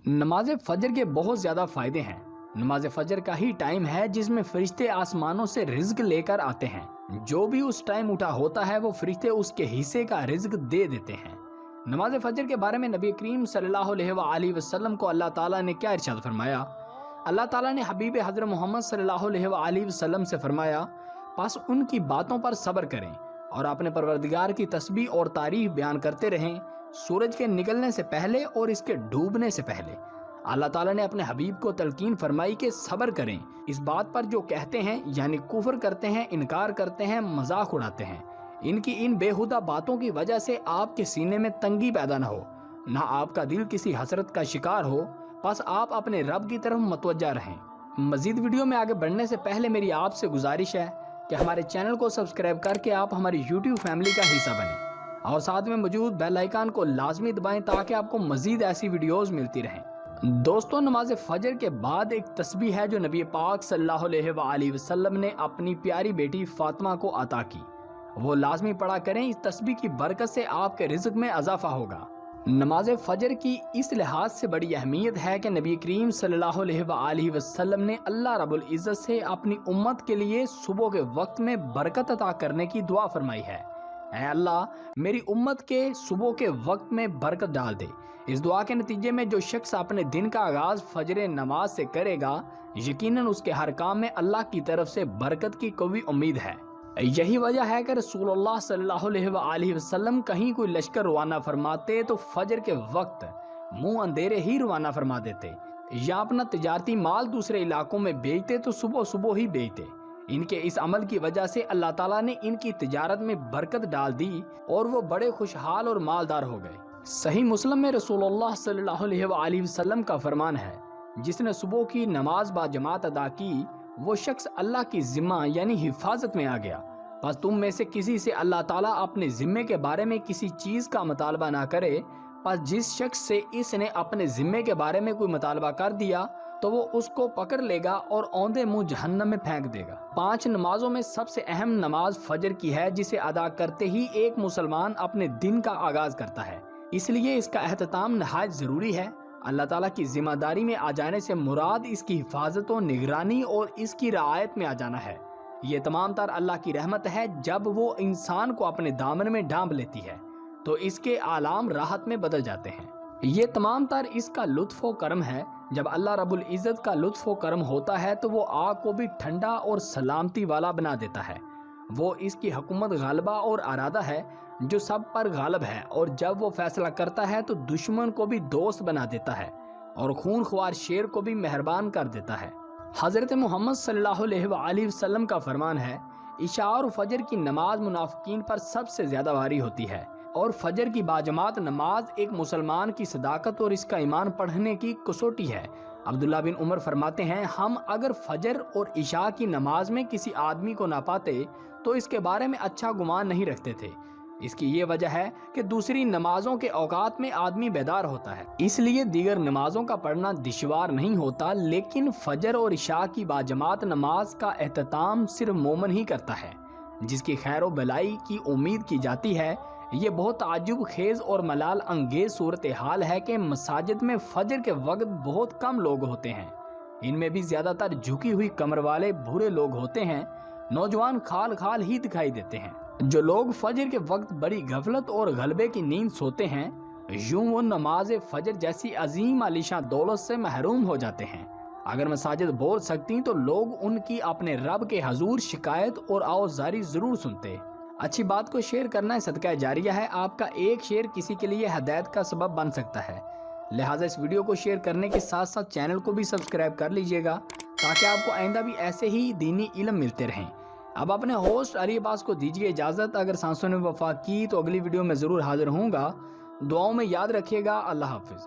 نماز فجر کے بہت زیادہ فائدے ہیں۔ نماز فجر کا ہی ٹائم ہے جس میں فرشتے آسمانوں سے رزق لے کر آتے ہیں۔ جو بھی اس ٹائم اٹھا ہوتا ہے وہ فرشتے اس کے حصے کا رزق دے دیتے ہیں۔ نماز فجر کے بارے میں نبی کریم صلی اللہ علیہ وآلہ وسلم کو اللہ تعالیٰ نے کیا ارشاد فرمایا؟ اللہ تعالیٰ نے حبیب حضرت محمد صلی اللہ علیہ وآلہ وسلم سے فرمایا، پس ان کی باتوں پر صبر کریں اور اپنے پروردگار کی تسبیح اور تعریف بیان کرتے رہیں، سورج کے نکلنے سے پہلے اور اس کے ڈوبنے سے پہلے۔ اللہ تعالیٰ نے اپنے حبیب کو تلقین فرمائی کہ صبر کریں اس بات پر جو کہتے ہیں، یعنی کفر کرتے ہیں، انکار کرتے ہیں، مذاق اڑاتے ہیں۔ ان کی ان بےہودہ باتوں کی وجہ سے آپ کے سینے میں تنگی پیدا نہ ہو، نہ آپ کا دل کسی حسرت کا شکار ہو، بس آپ اپنے رب کی طرف متوجہ رہیں۔ مزید ویڈیو میں آگے بڑھنے سے پہلے میری آپ سے گزارش ہے کہ ہمارے چینل کو سبسکرائب کر کے آپ ہماری یوٹیوب فیملی کا حصہ بنیں اور ساتھ میں موجود بیل آئیکن کو لازمی دبائیں تاکہ آپ کو مزید ایسی ویڈیوز ملتی رہیں۔ دوستو، نماز فجر کے بعد ایک تسبیح ہے جو نبی پاک صلی اللہ علیہ وآلہ وسلم نے اپنی پیاری بیٹی فاطمہ کو عطا کی، وہ لازمی پڑھا کریں۔ اس تسبیح کی برکت سے آپ کے رزق میں اضافہ ہوگا۔ نماز فجر کی اس لحاظ سے بڑی اہمیت ہے کہ نبی کریم صلی اللہ علیہ وآلہ وسلم نے اللہ رب العزت سے اپنی امت کے لیے صبح کے وقت میں برکت عطا کرنے کی دعا فرمائی ہے۔ اے اللہ، میری امت کے صبح کے وقت میں برکت ڈال دے۔ اس دعا کے نتیجے میں جو شخص اپنے دن کا آغاز فجر نماز سے کرے گا، یقیناً اس کے ہر کام میں اللہ کی طرف سے برکت کی قوی امید ہے۔ یہی وجہ ہے کہ رسول اللہ صلی اللہ علیہ وآلہ وسلم کہیں کوئی لشکر روانہ فرماتے تو فجر کے وقت منہ اندھیرے ہی روانہ فرما دیتے، یا اپنا تجارتی مال دوسرے علاقوں میں بیچتے تو صبح صبح ہی بیچتے۔ ان کے اس عمل کی وجہ سے اللہ تعالیٰ نے ان کی تجارت میں برکت ڈال دی اور وہ بڑے خوشحال اور مالدار ہو گئے۔ صحیح مسلم میں رسول اللہ صلی اللہ علیہ وآلہ وسلم کا فرمان ہے، جس نے صبح کی نماز با جماعت ادا کی وہ شخص اللہ کی ذمہ یعنی حفاظت میں آ گیا۔ بس تم میں سے کسی سے اللہ تعالیٰ اپنے ذمے کے بارے میں کسی چیز کا مطالبہ نہ کرے، پس جس شخص سے اس نے اپنے ذمے کے بارے میں کوئی مطالبہ کر دیا تو وہ اس کو پکڑ لے گا اور اوندے منہ جہنم میں پھینک دے گا۔ 5 نمازوں میں سب سے اہم نماز فجر کی ہے، جسے ادا کرتے ہی ایک مسلمان اپنے دن کا آغاز کرتا ہے، اس لیے اس کا اہتمام نہایت ضروری ہے۔ اللہ تعالیٰ کی ذمہ داری میں آ جانے سے مراد اس کی حفاظت و نگرانی اور اس کی رعایت میں آ جانا ہے۔ یہ تمام تر اللہ کی رحمت ہے۔ جب وہ انسان کو اپنے دامن میں ڈھانپ لیتی ہے تو اس کے عالم راحت میں بدل جاتے ہیں۔ یہ تمام تر اس کا لطف و کرم ہے۔ جب اللہ رب العزت کا لطف و کرم ہوتا ہے تو وہ آگ کو بھی ٹھنڈا اور سلامتی والا بنا دیتا ہے۔ وہ اس کی حکومت غالبہ اور ارادہ ہے جو سب پر غالب ہے، اور جب وہ فیصلہ کرتا ہے تو دشمن کو بھی دوست بنا دیتا ہے اور خون خوار شیر کو بھی مہربان کر دیتا ہے۔ حضرت محمد صلی اللہ علیہ وآلہ وسلم کا فرمان ہے، عشاء اور فجر کی نماز منافقین پر سب سے زیادہ بھاری ہوتی ہے، اور فجر کی باجماعت نماز ایک مسلمان کی صداقت اور اس کا ایمان پڑھنے کی کسوٹی ہے۔ عبداللہ بن عمر فرماتے ہیں، ہم اگر فجر اور عشاء کی نماز میں کسی آدمی کو نہ پاتے تو اس کے بارے میں اچھا گمان نہیں رکھتے تھے۔ اس کی یہ وجہ ہے کہ دوسری نمازوں کے اوقات میں آدمی بیدار ہوتا ہے، اس لیے دیگر نمازوں کا پڑھنا دشوار نہیں ہوتا، لیکن فجر اور عشاء کی باجماعت نماز کا اہتمام صرف مومن ہی کرتا ہے جس کی خیر و بلائی کی امید کی جاتی ہے۔ یہ بہت تعجب خیز اور ملال انگیز صورتحال ہے کہ مساجد میں فجر کے وقت بہت کم لوگ ہوتے ہیں، ان میں بھی زیادہ تر جھکی ہوئی کمر والے بھورے لوگ ہوتے ہیں، نوجوان کھال کھال ہی دکھائی دیتے ہیں۔ جو لوگ فجر کے وقت بڑی غفلت اور غلبے کی نیند سوتے ہیں، یوں وہ نماز فجر جیسی عظیم عالیشان دولت سے محروم ہو جاتے ہیں۔ اگر مساجد بول سکتی تو لوگ ان کی اپنے رب کے حضور شکایت اور آوازاری ضرور سنتے۔ اچھی بات کو شیئر کرنا صدقہ جاریہ ہے، آپ کا ایک شیئر کسی کے لیے ہدایت کا سبب بن سکتا ہے، لہٰذا اس ویڈیو کو شیئر کرنے کے ساتھ ساتھ چینل کو بھی سبسکرائب کر لیجئے گا تاکہ آپ کو آئندہ بھی ایسے ہی دینی علم ملتے رہیں۔ اب اپنے ہوسٹ علی عباس کو دیجیے اجازت، اگر سانسوں نے وفا کی تو اگلی ویڈیو میں ضرور حاضر ہوں گا۔ دعاؤں میں یاد رکھیے گا۔ اللہ حافظ۔